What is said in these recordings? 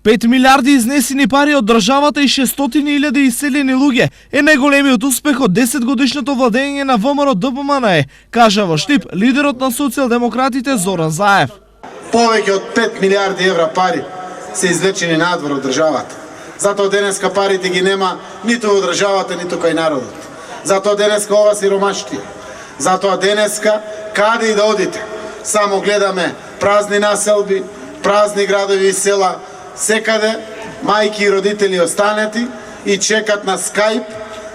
5 милиарди изнесени пари од државата и 600.000 иселени луѓе е најголемиот успех од 10-годишното владење на ВМРО ДПМН, кажа во Штип лидерот на социјалдемократите Зоран Заев. Повеќе од 5 милиарди евра пари се извлечени надвор од државата. Затоа денеска парите ги нема ниту во државата, ниту кај народот. Затоа денеска ова сиромаштија. Затоа денеска каде и да одите, само гледаме празни населби, празни градови и села, секаде мајки и родители останати и чекат на Скајп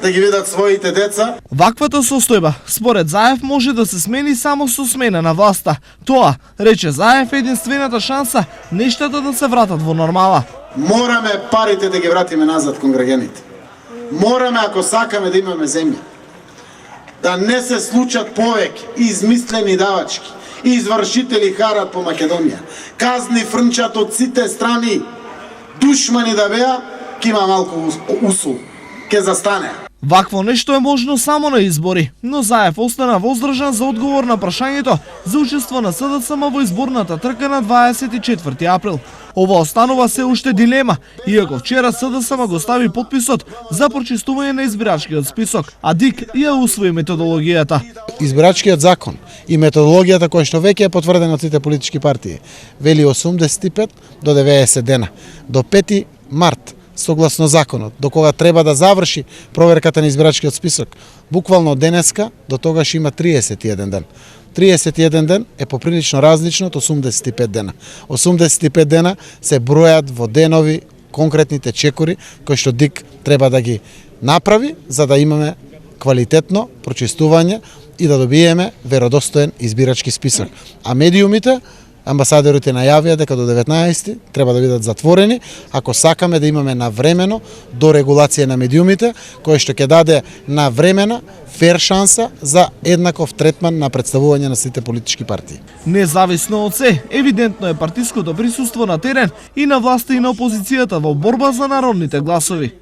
да ги видат своите деца. Ваквата состојба, според Заев, може да се смени само со смена на власта. Тоа, рече Заев, е единствената шанса нештата да се вратат во нормала. Мораме парите да ги вратиме назад кон граѓаните. Мораме, ако сакаме да имаме земја, да не се случат повеќе измислени давачки, извршители харат по Македонија, казни фрнчат од сите страни, душмани да беа, ке има малку усул, ке застане. Вакво нешто е можно само на избори, но Заев остана воздржан за одговор на прашањето за учество на СДСМ во изборната трка на 24 април. Ова останува се уште дилема, иако вчера СДСМ го стави подписот за прочистување на избирачкиот список, а ДИК ја усвои методологијата. Избирачкиот закон и методологијата која што веќе е потврдена од сите политички партии вели 85 до 90 дена, до 5 март согласно законот, до кога треба да заврши проверката на избирачкиот список. Буквално од денеска до тогаш има 31 ден. 31 ден е поприлично различно од 85 дена. 85 дена се бројат во денови конкретните чекори кои што ДИК треба да ги направи за да имаме квалитетно прочистување и да добиеме веродостоен избирачки список. А медиумите, амбасадорите најавија дека до 19 треба да бидат затворени, ако сакаме да имаме навремено до регулација на медиумите, кој што ќе даде навремена фер шанса за еднаков третман на представување на сите политички партии. Независно од се, евидентно е партиското присуство на терен и на власта и на опозицијата во борба за народните гласови.